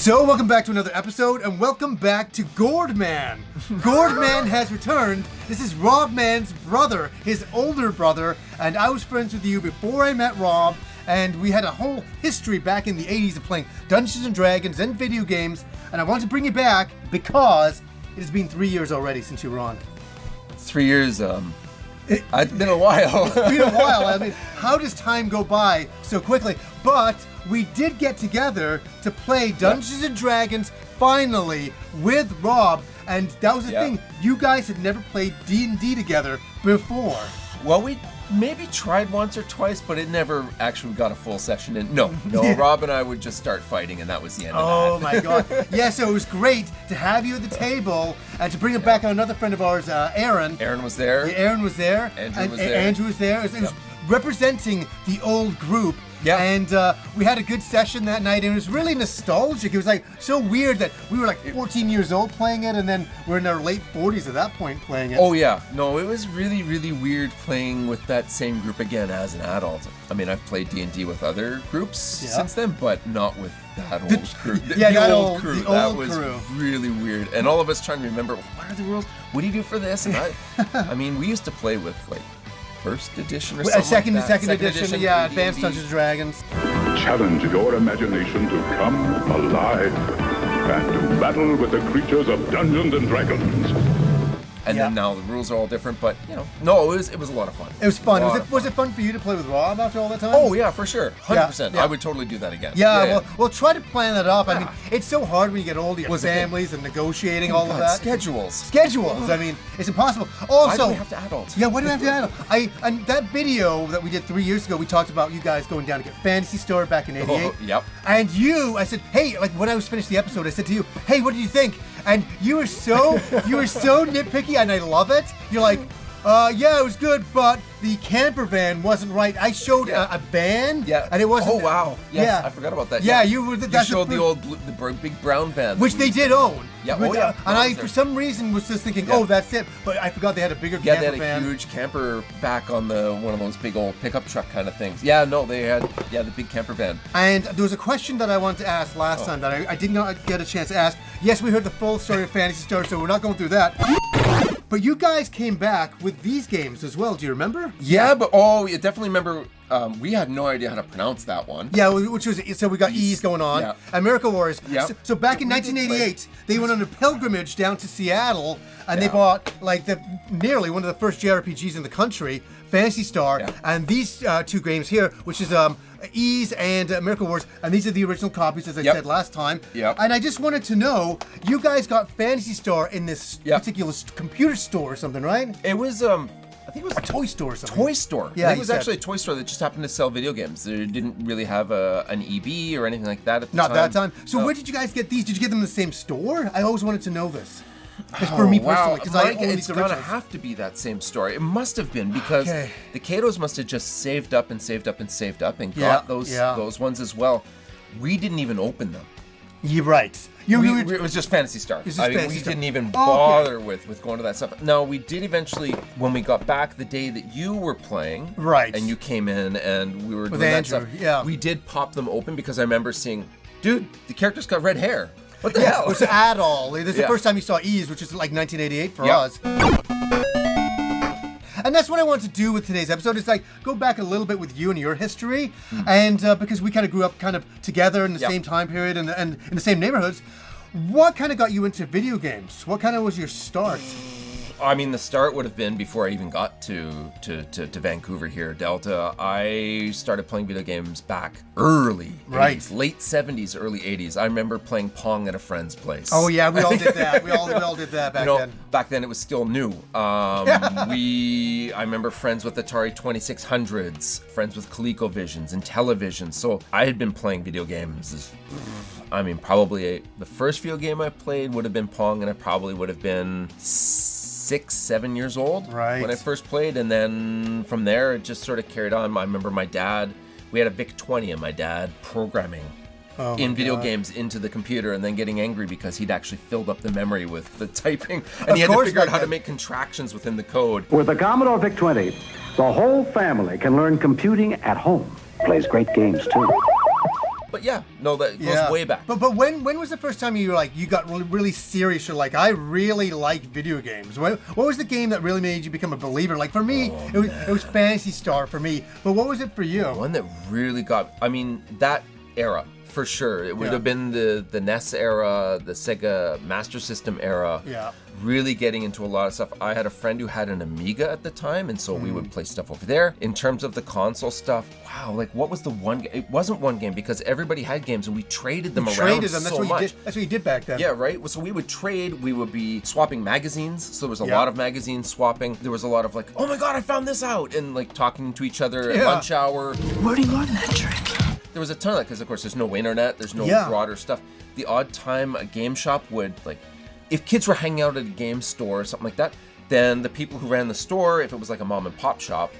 So welcome back to another episode, and welcome back to Gord Man. Gord Man has returned. This is Rob Man's brother, his older brother, and I was friends with you before I met Rob, and we had a whole history back in the 80s of playing Dungeons & Dragons and video games, and I want to bring you back because it has been 3 years already since you were on. 3 years, it's been a while. It's been a while. I mean, how does time go by so quickly? But we did get together to play Dungeons & Dragons finally with Rob, and that was the thing. You guys had never played D&D together before. Well, we maybe tried once or twice, but it never actually got a full session in. No, Rob and I would just start fighting, and that was the end of that. Oh my God. Yeah, so it was great to have you at the table and to bring it back on another friend of ours, Aaron. Aaron was there. Yeah, Aaron was there. Andrew was there. Andrew was there. It was representing the old group. Yeah. And we had a good session that night, and it was really nostalgic. It was like so weird that we were like 14 years old playing it, and then we're in our late 40s at that point playing it. Oh yeah, no, it was really, really weird playing with that same group again as an adult. I mean, I've played D&D with other groups since then, but not with that old crew. The old crew. That was really weird. And all of us trying to remember, what are the rules? What do you do for this? And I mean, we used to play with like first edition or something like that. Second edition, yeah, Advanced Dungeons & Dragons. Challenge your imagination to come alive and to battle with the creatures of Dungeons & Dragons. And then now the rules are all different, but no, it was a lot of fun. It was fun. Was it fun for you to play with Rob after all that time? Oh yeah, for sure, 100%. Yeah. I would totally do that again. Yeah, we'll try to plan that up. I mean, it's so hard when you get older, your families and negotiating all of that. Schedules. I mean, it's impossible. Also, why do we have to adult? Yeah, why do we have to adult? And that video that we did 3 years ago, we talked about you guys going down to get Fantasy Store back in '88. Oh, yep. And I said, hey, like when I was finished the episode, I said to you, hey, what did you think? And you were so nitpicky, and I love it. You're like, yeah, it was good, but the camper van wasn't right. I showed a van, and it wasn't. Oh wow! Yes, I forgot about that. Yeah, you were. You showed the big brown van, which they did own. Yeah, and I, for some reason, was just thinking, oh, that's it. But I forgot they had a bigger camper van. Yeah, they had a huge camper back on one of those big old pickup truck kind of things. Yeah, no, they had the big camper van. And there was a question that I wanted to ask last time that I did not get a chance to ask. Yes, we heard the full story of Fantasy Star, so we're not going through that. But you guys came back with these games as well. Do you remember? Yeah, but I definitely remember. We had no idea how to pronounce that one. Yeah, which was so we got E's going on. Yeah. And Miracle Wars. Yeah. So back in 1988, they went on a pilgrimage down to Seattle, and they bought like nearly one of the first JRPGs in the country, Phantasy Star, and these two games here, which is Ease and Miracle Wars, and these are the original copies, as I said last time. Yep. And I just wanted to know, you guys got Phantasy Star in this particular computer store or something, right? It was I think it was a toy store or something. Toy store. Yeah, I think it was actually a toy store that just happened to sell video games. They didn't really have an EB or anything like that at the time. Not that time. So where did you guys get these? Did you get them in the same store? I always wanted to know this. For me personally, because I own it's gonna have to be that same story. It must have been because the Katos must have just saved up and got those ones as well. We didn't even open them. You're right. It was just Phantasy Star. We didn't even bother with going to that stuff. No, we did eventually, when we got back the day that you were playing, right, and you came in and we were doing Andrew, that stuff, we did pop them open because I remember seeing, dude, the character's got red hair. What the hell? It was at all. This is the first time you saw Ease, which is like 1988 for us. And that's what I want to do with today's episode. Is like go back a little bit with you and your history, and because we kind of grew up kind of together in the same time period and in the same neighborhoods. What kind of got you into video games? What kind of was your start? I mean, the start would have been before I even got to Vancouver here, Delta. I started playing video games back early, right, late 70s, early 80s. I remember playing Pong at a friend's place. Oh yeah, we all did that. We all did that back then. Back then it was still new. I remember friends with Atari 2600s, friends with ColecoVisions and television. So I had been playing video games. Probably the first video game I played would have been Pong, and I probably would have been 6-7 years old when I first played, and then from there it just sort of carried on. I remember my dad, we had a VIC-20, and my dad programming in video games into the computer and then getting angry because he'd actually filled up the memory with the typing, and he had to figure out how to make contractions within the code. With the Commodore VIC-20, the whole family can learn computing at home. Plays great games too. But yeah, no, that goes way back. But when was the first time you were like, you got really serious? You're like, I really like video games. What was the game that really made you become a believer? Like for me, it was Phantasy Star for me. But what was it for you? One that really got, I mean, that era. For sure. It would have been the NES era, the Sega Master System era. Yeah. Really getting into a lot of stuff. I had a friend who had an Amiga at the time, and so we would play stuff over there. In terms of the console stuff, wow, like what was the one? It wasn't one game because everybody had games and we traded them around That's so what much. You did. That's what you did back then. Yeah, right? So we would trade, we would be swapping magazines. So there was a lot of magazine swapping. There was a lot of like, oh my God, I found this out. And like talking to each other at lunch hour. Where do you learn that trick? There was a ton of that because, of course, there's no internet, there's no broader stuff. The odd time a game shop would, like, if kids were hanging out at a game store or something like that, then the people who ran the store, if it was like a mom and pop shop,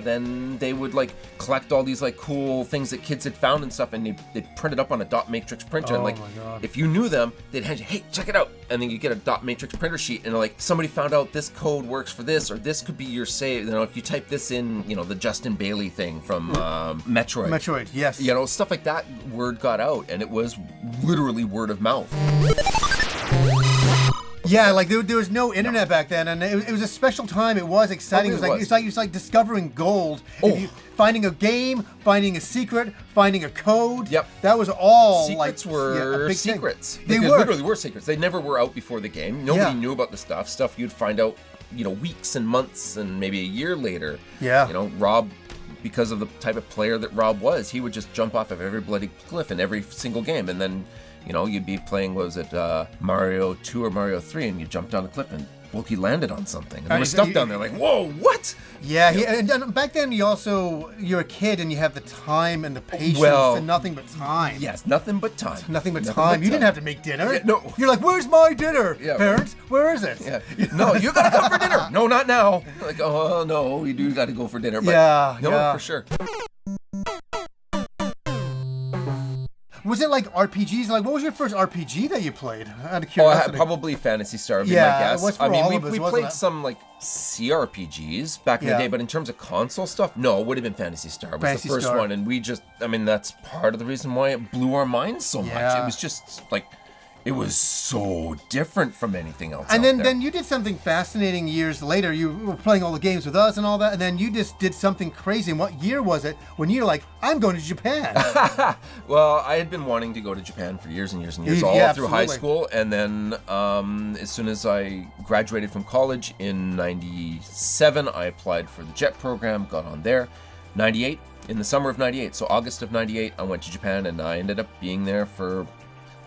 then they would like collect all these like cool things that kids had found and stuff, and they'd print it up on a dot matrix printer. And like, if you knew them, they'd hand you, hey, check it out. And then you get a dot matrix printer sheet, and like somebody found out this code works for this, or this could be your save. You know, if you type this in, you know, the Justin Bailey thing from Metroid. Metroid, yes. You know, stuff like that. Word got out, and it was literally word of mouth. Yeah, like there was no internet back then, and it was a special time. It was exciting. It was like discovering gold. Finding a game, finding a secret, finding a code. Yep. That was all secrets like were big secrets. They literally were secrets. They never were out before the game. Nobody knew about the stuff. Stuff you'd find out, you know, weeks and months and maybe a year later. Yeah. You know, Rob, because of the type of player that Rob was, he would just jump off of every bloody cliff in every single game, and then, you know, you'd be playing, what was it, Mario 2 or Mario 3, and you jump down the cliff and, well, he landed on something. And there was stuff down there like, whoa, what? Yeah, and back then you're a kid and you have the time and the patience and nothing but time. Yes, nothing but time. Nothing but time. You didn't have to make dinner. Yeah, no. You're like, where's my dinner, parents? Where is it? Yeah. No, you gotta come for dinner. No, not now. Like, oh, no, we do gotta go for dinner. But for sure. Was it like RPGs? Like, what was your first RPG that you played? Out of curiosity. Probably Phantasy Star would be my guess. I mean, we played some like CRPGs back in the day, but in terms of console stuff, no, it would have been Phantasy Star. It was the first one, and we just, I mean, that's part of the reason why it blew our minds so much. It was just like, it was so different from anything else. And then you did something fascinating years later. You were playing all the games with us and all that, and then you just did something crazy. And what year was it when you're like, I'm going to Japan? Well, I had been wanting to go to Japan for years and years and years, all through high school. And then as soon as I graduated from college in 97, I applied for the JET program, got on there. 98, in the summer of 98, so August of 98, I went to Japan, and I ended up being there for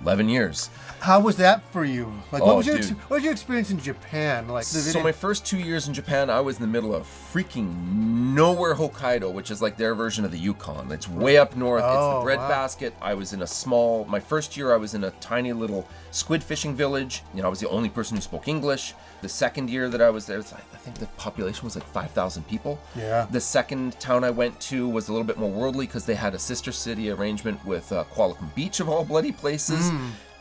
11 years. How was that for you? Like, what was your experience in Japan? Like, so my first 2 years in Japan, I was in the middle of freaking nowhere Hokkaido, which is like their version of the Yukon. It's way up north. It's the breadbasket. I was in my first year, I was in a tiny little squid fishing village. You know, I was the only person who spoke English. The second year that I was there, I think the population was like 5,000 people. Yeah. The second town I went to was a little bit more worldly because they had a sister city arrangement with Kuala Lumpur Beach of all bloody places.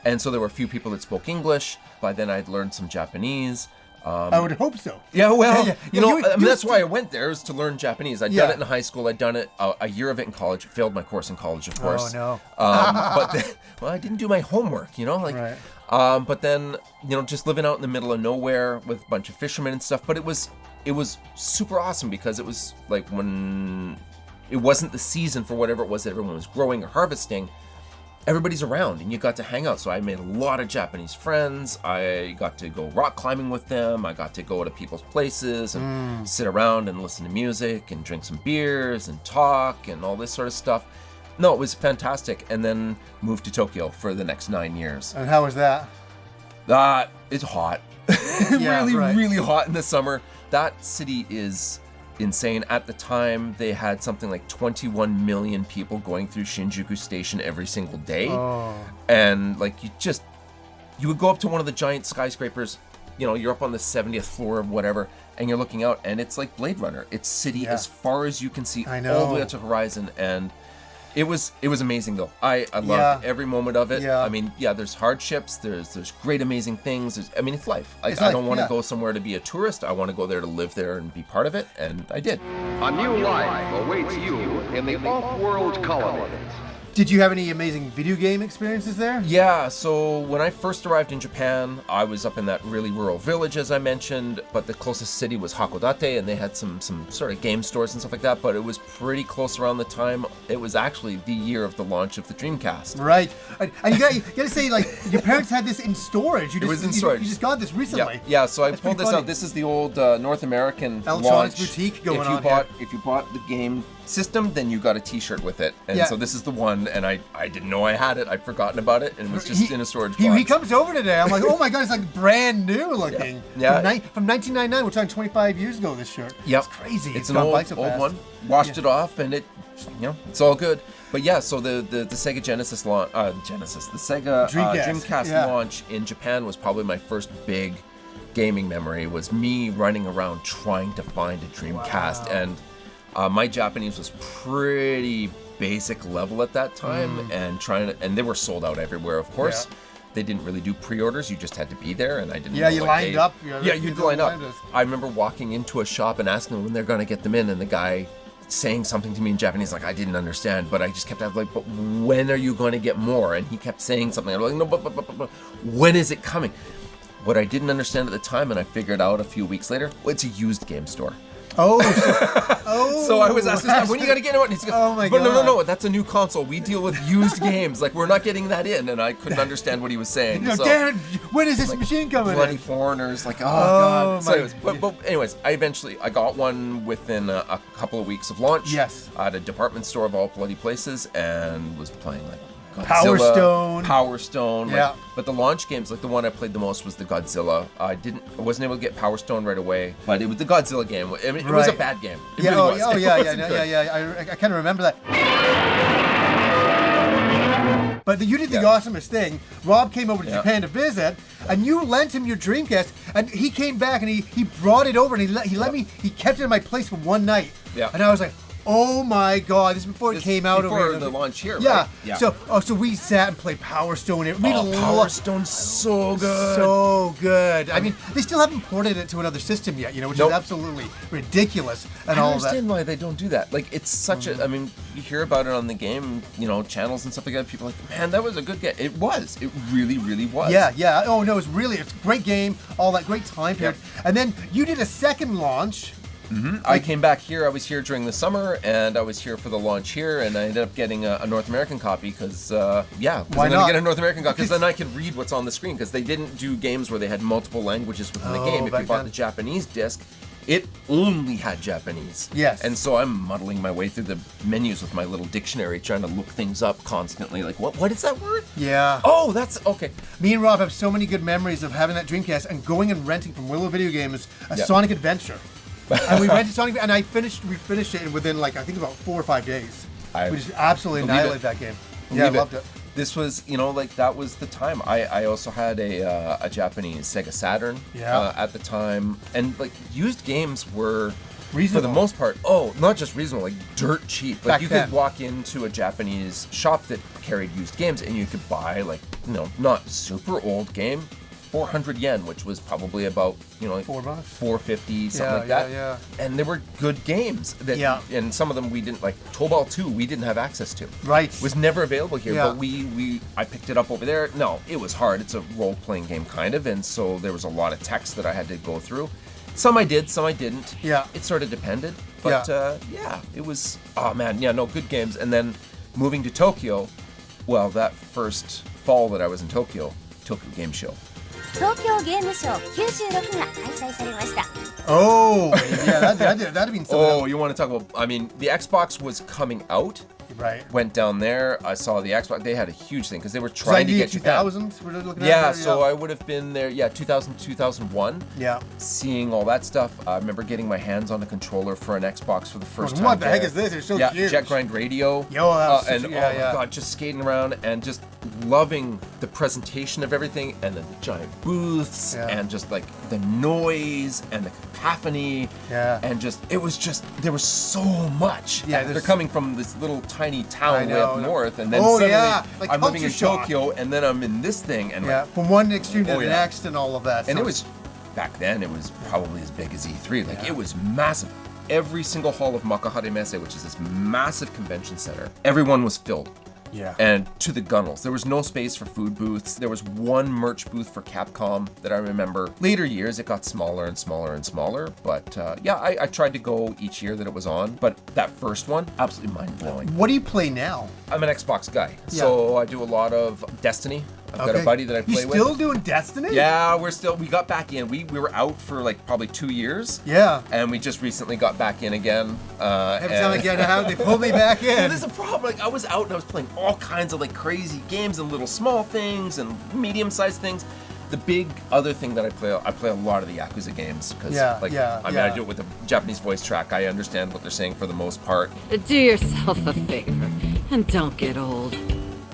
And so there were a few people that spoke English. By then I'd learned some Japanese. I would hope so. Yeah, well, you know, that's why I went there, is to learn Japanese. I'd done it in high school. I'd done it a year of it in college. Failed my course in college, of course. Oh, no. But I didn't do my homework, you know? Like, but then, you know, just living out in the middle of nowhere with a bunch of fishermen and stuff. But it was super awesome because it was like when it wasn't the season for whatever it was that everyone was growing or harvesting. Everybody's around and you got to hang out. So I made a lot of Japanese friends. I got to go rock climbing with them. I got to go to people's places and sit around and listen to music and drink some beers and talk and all this sort of stuff. No, it was fantastic. And then moved to Tokyo for the next 9 years. And how was that? It's hot. Really hot in the summer. That city is insane. At the time, they had something like 21 million people going through Shinjuku Station every single day. And like you would go up to one of the giant skyscrapers, you know, you're up on the 70th floor or whatever, and you're looking out and it's like Blade Runner. It's city as far as you can see, all the way up to the horizon. And it was amazing though. I loved every moment of it. I mean, there's hardships, there's great amazing things. It's life. I don't want to go somewhere to be a tourist. I want to go there to live there and be part of it, and I did. A new life awaits you in the off-world colonies. Did you have any amazing video game experiences there? Yeah, so when I first arrived in Japan, I was up in that really rural village, as I mentioned, but the closest city was Hakodate, and they had some sort of game stores and stuff like that, but it was pretty close around the time. It was actually the year of the launch of the Dreamcast. Right. And you gotta say, like, your parents had this in storage. It was in storage. You just got this recently. Yeah, so I That's pulled pretty this funny. out. This is the old North American Electronics launch. boutique going on If you bought the game system, then you got a t-shirt with it. And Yeah. so this is the one, and I didn't know I had it. I'd forgotten about it, and it was just in a storage box. He comes over today. I'm like, oh my god, it's like brand new looking. Yeah. From 1999, we're talking 25 years ago, this shirt. Yep. It's crazy. It's an gone old, by so fast. one. Washed it off, and it's all good. But yeah, so the Sega Genesis launch, the Sega Dreamcast launch in Japan was probably my first big gaming memory. Was me running around trying to find a Dreamcast, and my Japanese was pretty basic level at that time, and they were sold out everywhere, of course. Yeah. They didn't really do pre-orders. You just had to be there, and I didn't. Yeah, know you what lined day. up. Yeah, you'd line up. I remember walking into a shop and asking them when they're going to get them in, and the guy saying something to me in Japanese, like I didn't understand, but I just kept like, but when are you going to get more? And he kept saying something. I'm like, no, but when is it coming? What I didn't understand at the time, and I figured out a few weeks later, well, it's a used game store. Oh, So I was asking, when you got to get it? And he's Oh my but God. no, that's a new console. We deal with used games. Like, we're not getting that in. And I couldn't understand what he was saying. no, So, damn it! When is this machine coming bloody in? foreigners, like, oh God. So my- anyways, but anyways, I got one within a couple of weeks of launch. Yes. At a department store of all bloody places, and was playing like Godzilla, Power Stone. Power Stone. Yeah. Like, but the launch games, like the one I played the most was the Godzilla. I wasn't able to get Power Stone right away, but it was the Godzilla game. I mean, it was a Right. bad game. It Yeah, really was. oh It yeah, wasn't good. I kind of remember that. But you did the awesomest thing. Rob came over to Japan to visit, and you lent him your Dreamcast, and he came back and he brought it over, and he kept it in my place for one night. Yeah. And I was like, oh my god, this is before it came out before over the launch here. Yeah. Right? Yeah. So we sat and played Power Stone. Power Stone's so good. So good. I mean, they still haven't ported it to another system yet, which Nope. is absolutely ridiculous. And I don't all of that. understand why they don't do that. Like, it's such a. I mean, you hear about it on the game, channels and stuff like that. People are like, man, that was a good game. It was. It really, really was. Yeah. Oh no, it's a great game. All that great time period. And then you did a second launch. I came back here. I was here during the summer, and I was here for the launch here, and I ended up getting a North American copy because, Why I'm not? gonna get a North American copy because then I could read what's on the screen. Because they didn't do games where they had multiple languages within the game. If back you bought then. the Japanese disc, it only had Japanese. Yes. And so I'm muddling my way through the menus with my little dictionary, trying to look things up constantly. Like, what is that word? Yeah. Oh, that's okay. Me and Rob have so many good memories of having that Dreamcast and going and renting from Willow Video Games a Yeah. Sonic Adventure. And we rented Sonic, and we finished it within I think about 4 or 5 days. We just absolutely believe annihilated it. that game. Believe I loved it. This was, that was the time. I also had a Japanese Sega Saturn at the time, and like used games were Reasonable. for the most part. Oh, not just reasonable, like dirt cheap. Like Back you then. could walk into a Japanese shop that carried used games, and you could buy not super old game. 400 yen, which was probably about like $4. 450, something like that. Yeah. And they were good games. And some of them we didn't like. Tobal 2, we didn't have access to. Right. Was never available here, Yeah. but I picked it up over there. No, it was hard. It's a role-playing game kind of, and so there was a lot of text that I had to go through. Some I did, some I didn't. Yeah. It sort of depended. But it was good games. And then moving to Tokyo, well, that first fall that I was in Tokyo Game Show. 東京ゲームショウ96が開催されました。 Oh, yeah, that'd have been something. Oh, you want to talk about? I mean, the Xbox was coming out. Right. Went down there. I saw the Xbox. They had a huge thing because they were trying to get Japan. 2000. We're looking at Yeah, there, so I would have been there. Yeah, 2000, 2001. Yeah. Seeing all that stuff. I remember getting my hands on a controller for an Xbox for the first time. What the heck there. is this? It's so yeah, huge. Jet Grind Radio. Yo, that was and such- oh yeah, my yeah. god, just skating around and just loving the presentation of everything, and then the giant booths, Yeah. and just like the noise and the cacophony. Yeah. And there was so much. Yeah, they're there's- coming from this little tiny I town way up know. north, and then Oh, suddenly yeah, like I'm living in culture shock. Tokyo, and then I'm in this thing, and Yeah, like, from one extreme to Oh, the yeah. next and all of that. and So it was back then. It was probably as big as E3. Like it was massive. Every single hall of Makahare Messe, which is this massive convention center, everyone was filled. Yeah. And to the gunnels. There was no space for food booths. There was one merch booth for Capcom that I remember. Later years, it got smaller and smaller and smaller. But yeah, I tried to go each year that it was on. But that first one, absolutely mind-blowing. What do you play now? I'm an Xbox guy. So I do a lot of Destiny. I've got a buddy that I play with. You still doing Destiny? Yeah, we got back in. We were out for like probably 2 years. Yeah. And we just recently got back in again. Every time I get out, they pull me back in. Well, there's a problem. Like, I was out and I was playing all kinds of like crazy games and little small things and medium-sized things. The big other thing that I play a lot of the Yakuza games because I do it with a Japanese voice track. I understand what they're saying for the most part. Do yourself a favor and don't get old.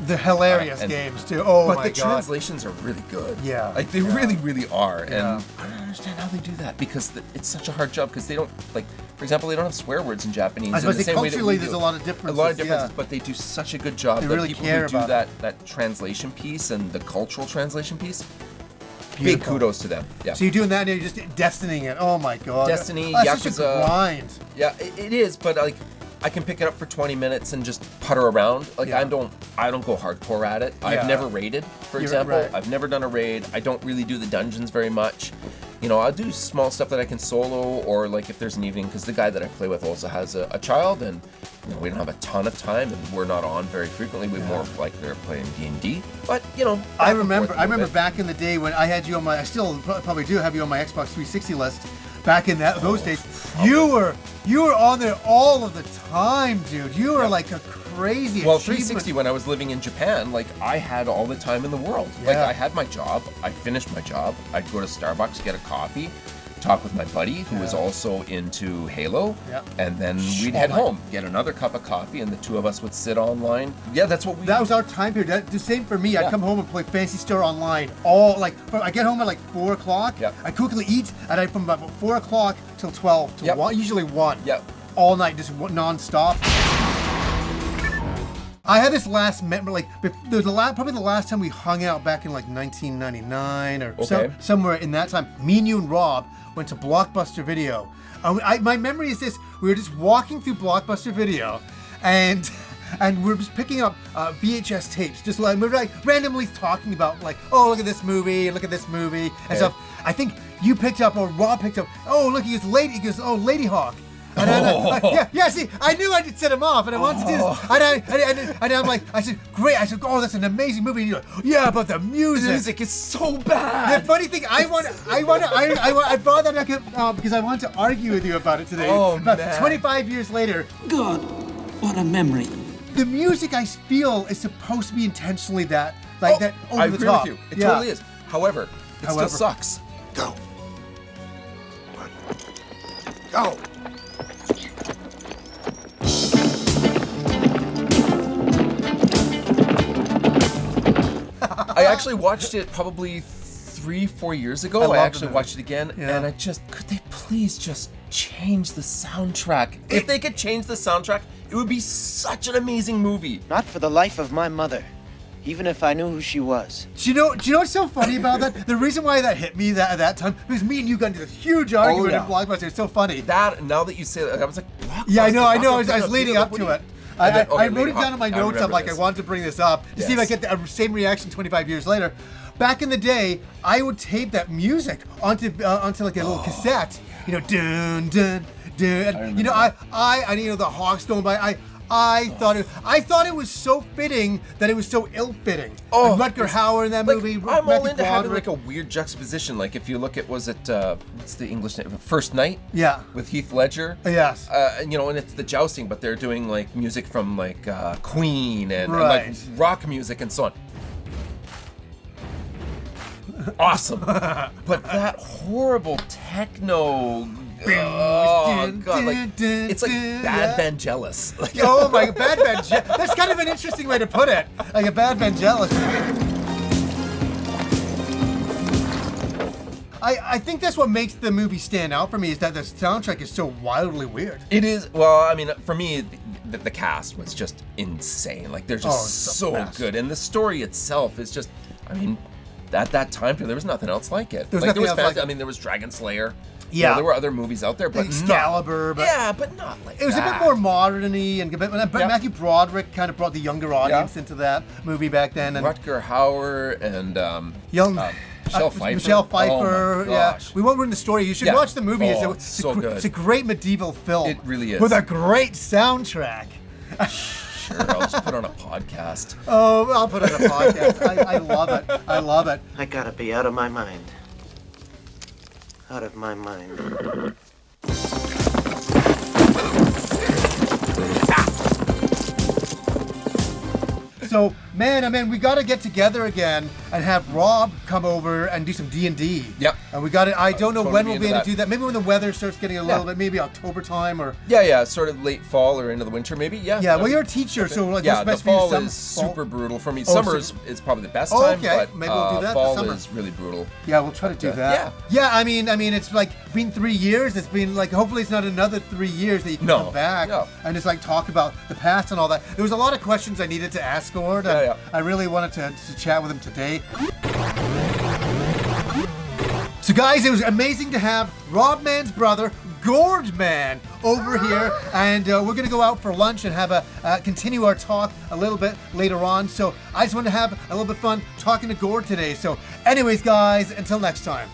The hilarious games too. Oh my god! But the translations are really good. Yeah, like they really, really are. Yeah. And I don't understand how they do that because it's such a hard job. Because they don't like, for example, they don't have swear words in Japanese. I was going to say culturally, there's a lot of differences. A lot of differences, but they do such a good job. They that really people care who do about that translation piece and the cultural translation piece. Beautiful. Big kudos to them. Yeah. So you're doing that and you're just destinying it. Oh my god. Destiny, That's Yakuza. such a grind. Yeah, it is, but like. I can pick it up for 20 minutes and just putter around. Like I don't go hardcore at it. I've never raided, for example. Right. I've never done a raid. I don't really do the dungeons very much. You know, I'll do small stuff that I can solo or like if there's an evening, because the guy that I play with also has a child and you know, we don't have a ton of time and we're not on very frequently. We're more likely to play in D&D. But, you know, I remember back in the day when I had you on I still probably do have you on my Xbox 360 list. Back in those days, you were on there all of the time, dude. You were like a crazy. Well, 360 when I was living in Japan, like I had all the time in the world. Like I had my job, I finished my job, I'd go to Starbucks, get a coffee, talk with my buddy who was also into Halo, and then we'd head home, get another cup of coffee, and the two of us would sit online. Yeah, that's what we. That was our time period. The same for me. I'd come home and play Fantasy Star Online. I get home at like 4 o'clock. Yeah. I quickly eat, and I from about 4 o'clock till 12 to 1, usually 1. Yep. All night, just non-stop. I had this last memory, probably the last time we hung out back in like 1999 or somewhere in that time. Me and you and Rob went to Blockbuster Video. My memory is this: we were just walking through Blockbuster Video, and we were just picking up VHS tapes, just like we were like randomly talking about like, oh, look at this movie, and stuff. I think you picked up or Rob picked up. Oh, look, he goes, oh, Lady Hawk. And see, I knew I could set him off, and I wanted to do this. And I'm like, I said, great. I said, oh, that's an amazing movie. And you're like, yeah, but the music. The music is so bad. The funny thing, I brought that up because I wanted to argue with you about it today. Oh, man. 25 years later. God, what a memory. The music, I feel, is supposed to be intentionally that over the top. I agree with you. It totally is. However, it still sucks. Go. Go. I actually watched it probably 3-4 years ago. I actually watched it again, and could they please just change the soundtrack? If they could change the soundtrack, it would be such an amazing movie. Not for the life of my mother, even if I knew who she was. Do you know what's so funny about that? The reason why that hit me at that time was me and you got into this huge argument in Blockbuster. It's so funny. Now that you say that, I was like, Blockbuster. Yeah, I know. I was leading up to it. I wrote it down in my notes. I'm like, I wanted to bring this up to see if I get the same reaction 25 years later. Back in the day, I would tape that music onto like a little cassette. You know, dun dun dun. And, you know, the Hawks going by. I thought it was so fitting that it was so ill-fitting. Oh, and Rutger Hauer in that movie. I'm all into having like a weird juxtaposition. Like if you look at, what's the English name? First Night? Yeah. With Heath Ledger. Yes. And it's the jousting, but they're doing like music from like Queen and like rock music and so on. Awesome. But that horrible techno. Oh god! It's like Bad Vangelis. Oh my, Bad Vangelis. That's kind of an interesting way to put it. Like a Bad Vangelis. I think that's what makes the movie stand out for me, is that the soundtrack is so wildly weird. It is. Well, I mean, for me, the cast was just insane. Like they're just so good, and the story itself is just. I mean, at that time period, there was nothing else like it. There was Dragon Slayer. You know, Yeah. there were other movies out there, but Excalibur, but but not like it was a bit more modern-y, and but Yeah. Matthew Broderick kind of brought the younger audience into that movie back then. And Rutger Hauer and Michelle Pfeiffer. Michelle Pfeiffer, Oh my yeah. gosh. We won't ruin the story. You should Yeah. watch the movie. Oh, it's so good. It's a great medieval film. It really is. With a great soundtrack. Sure, I'll just put on a podcast. Oh, I'll put it on a podcast. I love it. I love it. I gotta be out of my mind. Out of my mind. So, man, we got to get together again and have Rob come over and do some D&D. Yep. And we got to, I don't know Totally when be we'll be into able to that. do that. Maybe when the weather starts getting a little Yeah. bit, maybe October time or... Yeah, sort of late fall or into the winter, maybe. Yeah. Yeah, well, you're a teacher, so like Yeah, what's the best for you? fall Some- is super brutal for me. Oh, Summer so- is probably the best Oh, time, okay. but Maybe we'll do that this fall summer. is really brutal. Yeah, we'll try to do that. yeah. I mean, it's like been 3 years. It's been like, hopefully it's not another 3 years that you can No, come back no. and just like talk about the past and all that. There was a lot of questions I needed to ask Gord. And Yeah. I really wanted to chat with him today. So guys, it was amazing to have Rob Man's brother, Gord Man, over here, and we're gonna go out for lunch and have a continue our talk a little bit later on. So I just wanted to have a little bit of fun talking to Gord today. So anyways, guys, until next time.